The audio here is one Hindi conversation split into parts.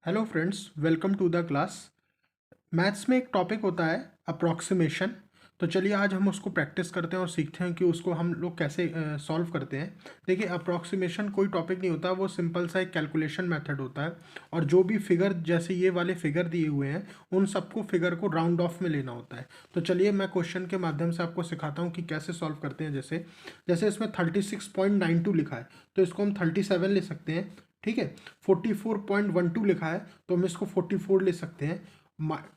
Hello friends, welcome to the class. Maths में एक टॉपिक होता है अप्रॉक्सीमेशन। तो चलिए आज हम उसको प्रैक्टिस करते हैं और सीखते हैं कि उसको हम लोग कैसे सॉल्व करते हैं। देखिए, अप्रॉक्सीमेशन कोई टॉपिक नहीं होता, वो सिंपल सा एक कैलकुलेशन मेथड होता है। और जो भी फिगर, जैसे ये वाले फिगर दिए हुए हैं, उन सबको फिगर को राउंड ऑफ में लेना होता है। तो चलिए मैं क्वेश्चन के माध्यम से आपको सिखाता हूँ कि कैसे सॉल्व करते हैं। जैसे जैसे इसमें 36.92 लिखा है, तो इसको हम 37 ले सकते हैं। ठीक है, 44.12 लिखा है तो हम इसको 44 ले सकते हैं।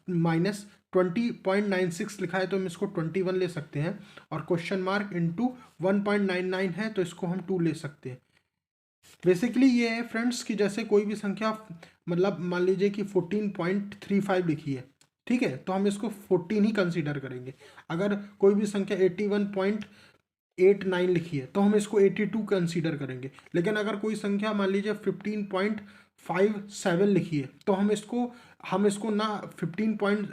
माइनस 20.96 लिखा है तो हम इसको 21 ले सकते हैं। और क्वेश्चन मार्क इंटू 1.99 है तो इसको हम 2 ले सकते हैं। बेसिकली ये है फ्रेंड्स कि जैसे कोई भी संख्या, मतलब मान लीजिए कि 14.35 लिखी है, ठीक है, तो हम इसको 14 ही कंसीडर करेंगे। अगर कोई भी संख्या 81.89 लिखी है तो हम इसको 82 कंसीडर करेंगे। लेकिन अगर कोई संख्या मान लीजिए 15.57 लिखी है तो हम इसको ना 15 पॉइंट,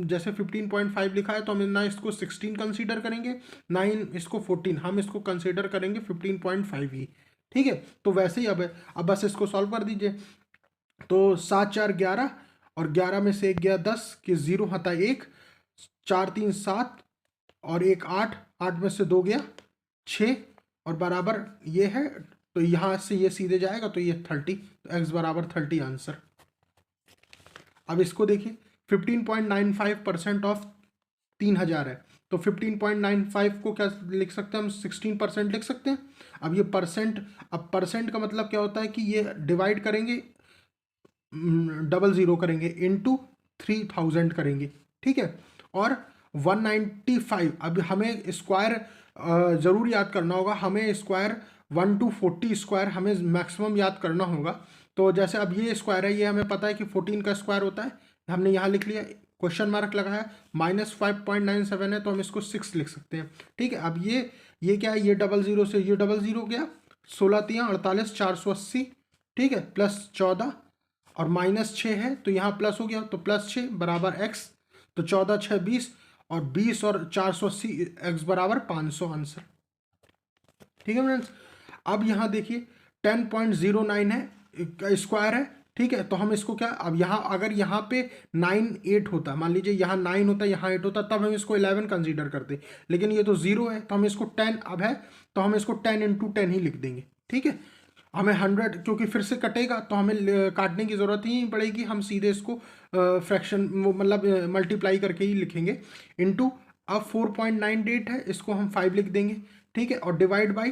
जैसे 15.5 लिखा है तो हम ना इसको 16 कंसीडर करेंगे, ना ही इसको 14, हम इसको कंसीडर करेंगे 15.5 ही। ठीक है, तो वैसे ही अब बस इसको सॉल्व कर दीजिए। तो 7 4 11 और 11 में से 1 गया 10 कि 0 हता 1, 4 3 7 और 1 8, 8 में से 2 गया 6 और बराबर ये है। तो यहाँ से ये सीधे जाएगा तो ये 30, तो x बराबर 30 आंसर। अब इसको देखिए, 15.95% ऑफ 3000 है, तो 15.95 को क्या लिख सकते हैं हम, 16% लिख सकते हैं। अब ये परसेंट, अब परसेंट का मतलब क्या होता है कि ये डिवाइड करेंगे, 00 करेंगे, इंटू 3000 करेंगे। ठीक है, और 195, अब हमें स्क्वायर ज़रूर याद करना होगा, हमें स्क्वायर 1 to 40 स्क्वायर हमें मैक्सिमम याद करना होगा। तो जैसे अब ये स्क्वायर है, ये हमें पता है कि 14 का स्क्वायर होता है, हमने यहाँ लिख लिया, क्वेश्चन मार्क लगाया, -5.97 है तो हम इसको 6 लिख सकते हैं। ठीक है, अब ये क्या है, ये 00 से ये 00 गया, 16 3 48, 480। ठीक है, प्लस 14 और -6 है तो यहाँ प्लस हो गया, तो +6 बराबर x, तो 14 6 20 और 20 और 480, x बराबर 500 आंसर। ठीक है फ्रेंड्स, अब यहाँ देखिए 10.09 है, स्क्वायर है। ठीक है, तो हम इसको क्या, अब यहाँ अगर यहाँ पे 9 8 होता, मान लीजिए यहाँ 9 होता, यहाँ 8 होता, तब हम इसको 11 कंसीडर करते। लेकिन ये तो 0 है तो हम इसको 10 अब है, तो हम इसको 10 × 10 ही लिख देंगे। ठीक है, हमें 100, क्योंकि फिर से कटेगा तो हमें काटने की ज़रूरत ही नहीं पड़ेगी, हम सीधे इसको फ्रैक्शन, मतलब मल्टीप्लाई करके ही लिखेंगे। इंटू, अब 4.98 है, इसको हम 5 लिख देंगे। ठीक है, और डिवाइड बाई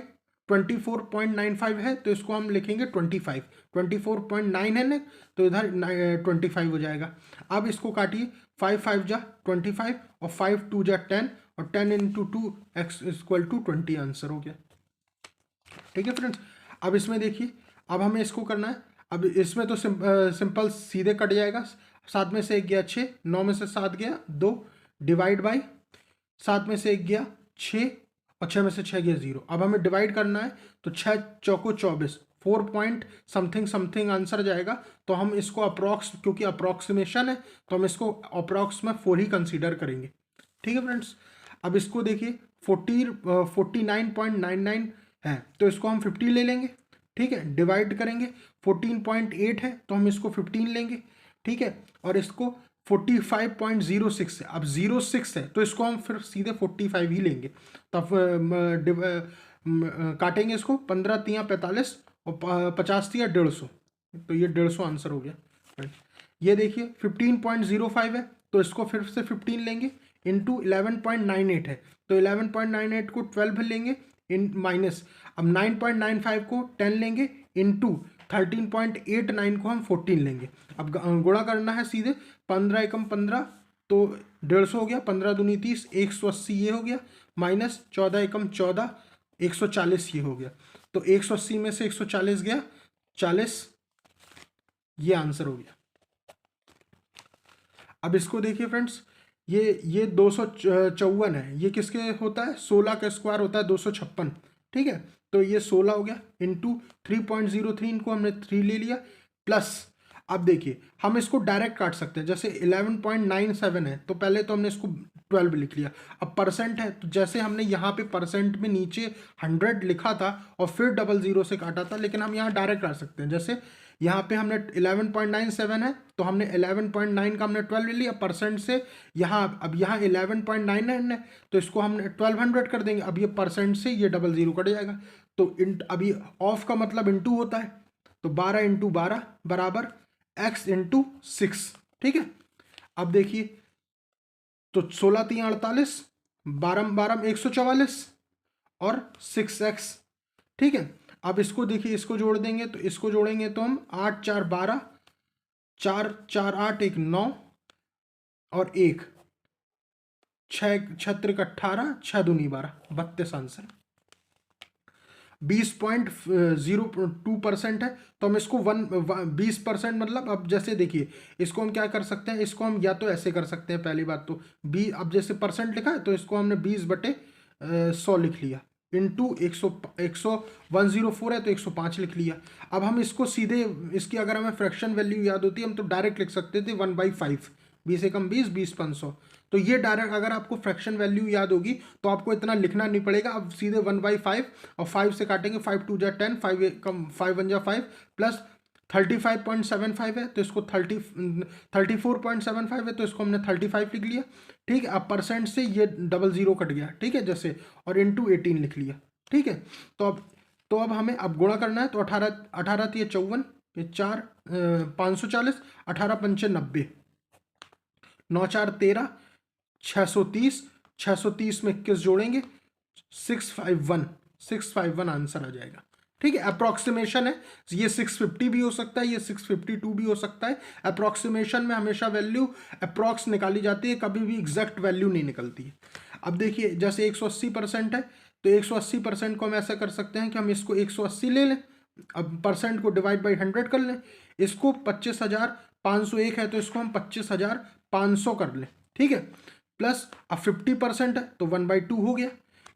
24.95 है तो इसको हम लिखेंगे 25। 24.9 है ना, तो इधर 25 हो जाएगा। अब इसको काटिए, 5 5 जा 25 और 5 2 जा 10 और 10 × 2 x = 20 आंसर हो गया। ठीक है फ्रेंड्स, अब इसमें देखिए, अब हमें इसको करना है। अब इसमें तो सिंपल सीधे कट जाएगा, 7 में से 1 गया 6, 9 में से 7 गया 2, डिवाइड बाई 7 में से 1 गया 6 और 6 में से 6 गया 0। अब हमें डिवाइड करना है, तो 6 चौको 24, 4 पॉइंट समथिंग समथिंग आंसर जाएगा। तो हम इसको अप्रॉक्स, क्योंकि अप्रॉक्सीमेशन है तो हम इसको अप्रॉक्स में 4 ही कंसीडर करेंगे। ठीक है फ्रेंड्स, अब इसको देखिए, 49.99 है तो इसको हम 50 ले लेंगे। ठीक है, डिवाइड करेंगे, 14.8 है तो हम इसको 15 लेंगे। ठीक है, और इसको 45.06 है, अब 06 है तो इसको हम फिर सीधे 45 ही लेंगे। तब काटेंगे इसको, 15 3 45 और 50 3 150, तो ये 150 आंसर हो गया। ये देखिए 15.05 है तो इसको फिर से 15 लेंगे, इंटू 11.98 है तो 11.98 को 12 लेंगे, इन माइनस, अब 9.95 को 10 लेंगे, इंटू 13.89 को हम 14 लेंगे। अब गुणा करना है सीधे, 15 एकम 15 तो 150 हो गया, 15 दूनी 30, 180 ये हो गया, माइनस 14 एकम 14, 140 ये हो गया। तो 180 में से 140 गया 40, ये आंसर हो गया। अब इसको देखिए फ्रेंड्स, ये 254 है, ये किसके होता है, 16 का स्क्वायर होता है 256। ठीक है, तो ये 16 हो गया, इंटू 3.03, इनको हमने 3 ले लिया, प्लस, अब देखिए हम इसको डायरेक्ट काट सकते हैं। जैसे 11.97 है तो पहले तो हमने इसको 12 लिख लिया। अब परसेंट है तो जैसे हमने यहाँ पे परसेंट में नीचे 100 लिखा था और फिर 00 से काटा था, लेकिन हम यहाँ डायरेक्ट काट सकते हैं। जैसे यहाँ पे हमने 11.97 है तो हमने 11.9 का हमने 12 ले लिया परसेंट से। यहाँ अब यहाँ 11.99 है तो इसको हमने 1200 कर देंगे। अब ये परसेंट से ये 00 कट जाएगा। तो अभी ऑफ का मतलब इंटू होता है, तो 12 इंटू 12 बराबर x इंटू 6। ठीक है, अब देखिए तो 16 3 48, 12 12 144 और 6x। ठीक है, अब इसको देखिए, इसको जोड़ देंगे तो इसको जोड़ेंगे तो हम 8 4 12, 4 4 8 1 9 और 1 6 6 18, 6 दूनी 12, 32 आंसर। 20.02% है तो हम इसको 20% मतलब, अब जैसे देखिए इसको हम क्या कर सकते हैं, इसको हम या तो ऐसे कर सकते हैं, पहली बात तो अब जैसे परसेंट लिखा है तो इसको हमने 20/100 लिख लिया, इंटू 104 है तो 105 लिख लिया। अब हम इसको सीधे, इसकी अगर हमें फ्रैक्शन वैल्यू याद होती है हम तो डायरेक्ट लिख सकते थे 1/5, 20 एकम 20, 20 500। तो ये डायरेक्ट अगर आपको फ्रैक्शन वैल्यू याद होगी तो आपको इतना लिखना नहीं पड़ेगा। अब सीधे 1/5 और 5 से काटेंगे, 5 2 जा 10, 5 कम 5 1 जा 5 प्लस 35.75 है तो इसको 34.75 है तो इसको हमने 35 लिख लिया। ठीक है, अब परसेंट से ये 00 कट गया। ठीक है, जैसे और इंटू 18 लिख लिया। ठीक है, तो अब हमें अब गुणा करना है तो 18 18 3 54, ये 4 540, 18 5 90, 9 4 13, 630, 630 में 21 जोड़ेंगे 651 आंसर आ जाएगा। ठीक है, अप्रोक्सीमेशन है, ये 650 भी हो सकता है, ये 652 भी हो सकता है। अप्रोक्सीमेशन में हमेशा वैल्यू अप्रोक्स निकाली जाती है, कभी भी एग्जैक्ट वैल्यू नहीं निकलती है। अब देखिए जैसे 180% है तो 180% को हम ऐसा कर सकते हैं कि हम इसको 180 ले लें, अब परसेंट को डिवाइड बाई 100 कर लें, इसको 25,501 है तो इसको हम 25,500 कर लें। ठीक है, प्लस अब 50% है तो 1/2 हो गया,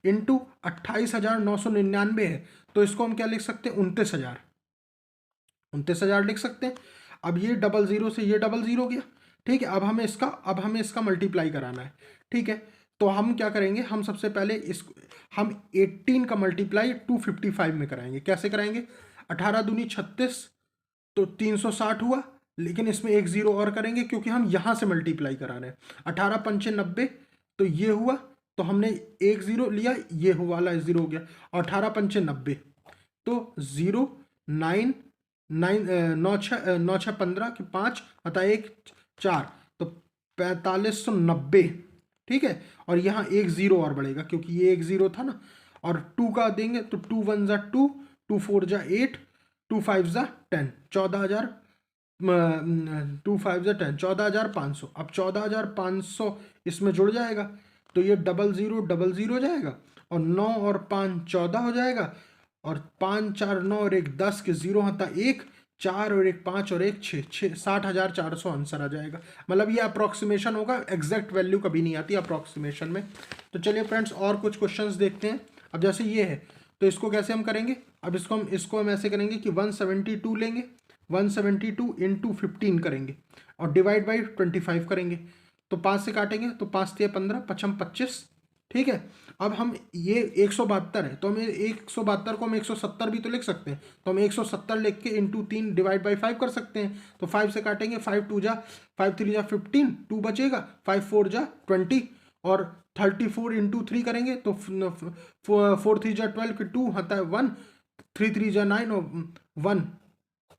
इंटू 28,999 है तो इसको हम क्या लिख सकते हैं, 29,000 लिख सकते हैं। अब ये 00 से ये 00 गया। ठीक है, अब हमें इसका मल्टीप्लाई कराना है। ठीक है, तो हम क्या करेंगे, हम सबसे पहले हम 18 का मल्टीप्लाई 255 में कराएंगे। कैसे कराएंगे, 18 दूनी 36 तो 360 हुआ, लेकिन इसमें एक जीरो और करेंगे क्योंकि हम यहाँ से मल्टीप्लाई करा रहे हैं। 18 पंचे 90 तो ये हुआ, तो हमने एक जीरो लिया, ये हुआ वाला जीरो हो गया, और 18 पंचे 90 तो 0 9 9 6 15 की 5 अतः 1 4 तो 4590। ठीक है, और यहाँ एक जीरो और बढ़ेगा क्योंकि ये एक जीरो था ना, और 2 का देंगे तो 2 1 जा 2, 2 4 जा 8, 2 5 जा 10, 14,000 2 5 जा 10, 14,500। अब 14,500 इसमें जुड़ जाएगा तो ये 0000 जाएगा, और 9 और 5 14 हो जाएगा, और 5 4 9 और 1 10 के जीरो होता 1 4 और 1 5 और 1 6 60,400 आंसर आ जाएगा। मतलब ये अप्रोक्सीमेशन होगा, एग्जैक्ट वैल्यू कभी नहीं आती अप्रोक्सीमेशन में। तो चलिए फ्रेंड्स और कुछ क्वेश्चंस देखते हैं। अब जैसे ये है तो इसको कैसे हम करेंगे, अब इसको हम ऐसे करेंगे कि 172 लेंगे, 172 इंटू 15 करेंगे और डिवाइड बाई 25 करेंगे, तो 5 से काटेंगे तो 5 3 15, 5 25। ठीक है, अब हम ये 172 है तो हम 172 को हम 170 भी तो लिख सकते हैं, तो हम 170 लिख के इंटू 3 डिवाइड बाई 5 कर सकते हैं। तो 5 से काटेंगे, 5 2 जा 5 3 जा 15, 2 बचेगा, 5 4 जा 20, और 34 इंटू 3 करेंगे तो 4 3 जा 12 के 2 होता है 1, 3 3 जा 9 और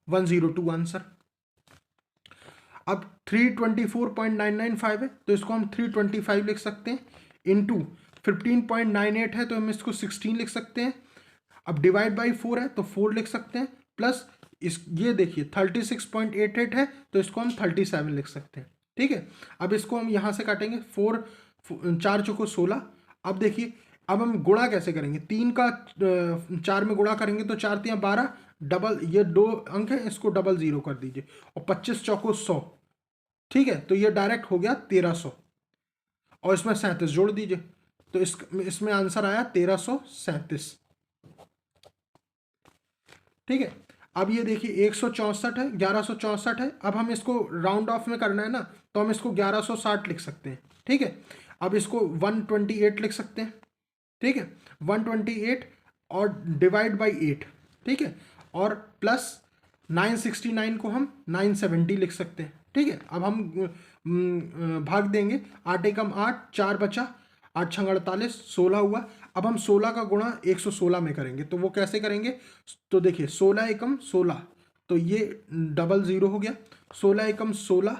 102 आंसर। अब 324.995 है तो इसको हम 325 लिख सकते हैं, इंटू 15.98 है तो हम इसको 16 लिख सकते हैं। अब डिवाइड बाई 4 है तो 4 लिख सकते हैं, प्लस ये देखिए 36.88 है तो इसको हम 37 लिख सकते हैं। ठीक है, अब इसको हम यहाँ से काटेंगे, 4 चौको 16। अब देखिए अब हम गुणा कैसे करेंगे, 3 का 4 में गुणा करेंगे तो 4 3 12, डबल ये 2 अंक है इसको 00 कर दीजिए, और 25 चौको 100। ठीक है, तो ये डायरेक्ट हो गया 1300, और इसमें 37 जोड़ दीजिए तो इसमें आंसर आया 1337। ठीक है, अब ये देखिए 164 है, 1164 है। अब हम इसको राउंड ऑफ में करना है ना, तो हम इसको 1160 लिख सकते हैं। ठीक है, अब इसको 128 लिख सकते हैं। ठीक है, 128 और डिवाइड बाई 8। ठीक है, और प्लस 969 को हम 970 लिख सकते हैं। ठीक है, अब हम भाग देंगे, 8 एकम 8, 4 बचा, 8 छंग 48, 16 हुआ। अब हम 16 का गुणा 116 में करेंगे, तो वो कैसे करेंगे? तो देखिए 16 एकम 16, तो ये डबल ज़ीरो हो गया। 16 एकम 16,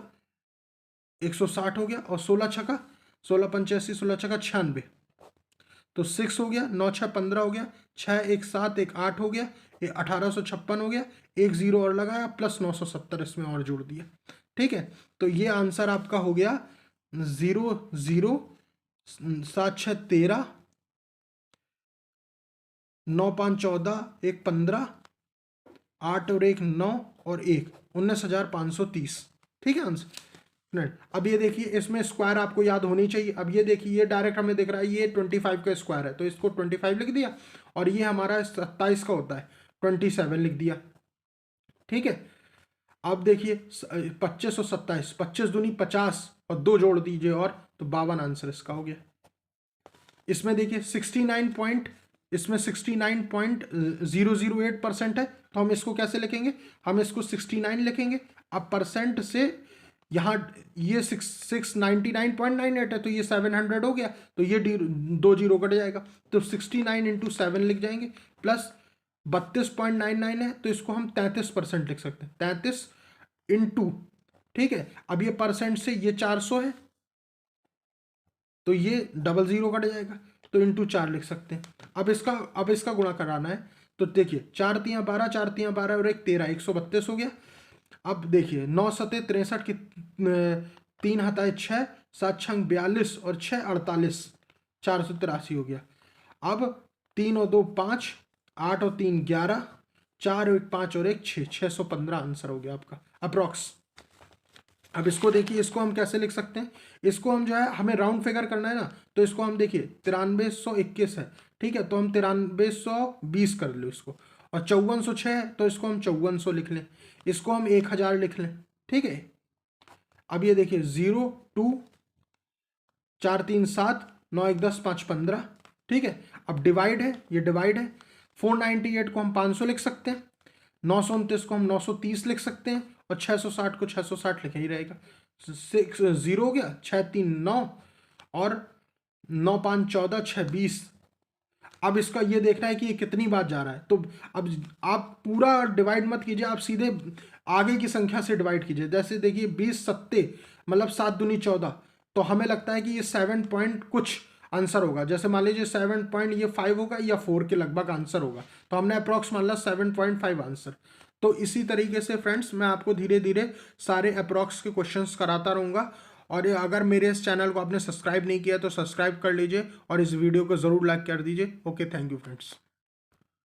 160 हो गया, और 16 छका 16 85, 16 छका 96, तो 6 हो गया। 9 6 15 हो गया, 6 1 7 1 8 हो गया, ये 1856 हो गया। एक जीरो और लगाया, प्लस 970 इसमें और जोड़ दिया। ठीक है, तो ये आंसर आपका हो गया 0 0 7 6 13, 9 5 14, 1 15, 8 और 1 9 और 1 19,530। ठीक है आंसर। अब ये देखिए, इसमें स्क्वायर आपको याद होनी चाहिए। अब ये देखिए, ये डायरेक्ट हमें दिख रहा है ये 25 का स्क्वायर है, तो इसको 25 लिख दिया, और ये हमारा 27 का होता है, 27 लिख दिया। ठीक है, अब देखिए 25 और 27, 25 दूनी 50, और 2 जोड़ दीजिए, और तो 52 आंसर इसका हो गया। इसमें देखिए 69.008% है, तो हम इसको कैसे लिखेंगे? हम इसको 69 लिखेंगे। अब परसेंट से यहाँ ये 699.98 है, तो ये 700 हो गया, तो ये 2 जीरो कट जाएगा, तो 69 इंटू 7 लिख जाएंगे, प्लस 32.99 है, तो इसको हम 33% लिख सकते हैं, 33 इंटू। ठीक है, अब ये परसेंट से ये 400 है, तो ये डबल ज़ीरो कट जाएगा, तो इंटू 4 लिख सकते हैं। अब इसका गुणा कराना है, तो देखिए 4 तियाँ 12, 4 तियाँ 12 और 1 13, 132 हो गया। अब देखिए 9 सते 63 की 3 हताए 6, 7 छंग 42 और 6 48, 483 हो गया। अब 3 और 2 5, 8 और 3 11, 4 और 1 5 और 1 6, 615 आंसर हो गया आपका अप्रॉक्स। अब इसको देखिए, इसको हम कैसे लिख सकते हैं? इसको हम जो है, हमें राउंड फिगर करना है ना, तो इसको हम देखिए 9321 है। ठीक है, तो हम 9320 कर लो इसको, और 5406 है, तो इसको हम 5400 लिख लें, इसको हम 1000 लिख लें। ठीक है, अब ये देखिए 0 2 4 3 7 9 1 10 5 15। ठीक है, अब डिवाइड है, ये डिवाइड है। 498 को हम 500 लिख सकते हैं, 929 को हम 930 लिख सकते हैं, और 660 को 660 लिखा ही रहेगा। 6 0 हो गया, 6 3 9, और 9 5 14, 6 20। अब इसका ये देखना है कि ये कितनी बार जा रहा है, तो अब आप पूरा डिवाइड मत कीजिए, आप सीधे आगे की संख्या से डिवाइड कीजिए। जैसे देखिए 20 सत्ते मतलब 7 दूनी 14, तो हमें लगता है कि ये 7 पॉइंट कुछ आंसर होगा। जैसे मान लीजिए 7 पॉइंट ये 5 होगा या 4 के लगभग आंसर होगा, तो हमने अप्रॉक्स मान ला 7.5 आंसर। तो इसी तरीके से फ्रेंड्स, मैं आपको धीरे धीरे सारे अप्रॉक्स के क्वेश्चंस कराता रहूँगा। और अगर मेरे इस चैनल को आपने सब्सक्राइब नहीं किया तो सब्सक्राइब कर लीजिए, और इस वीडियो को ज़रूर लाइक कर दीजिए। Okay, thank you friends.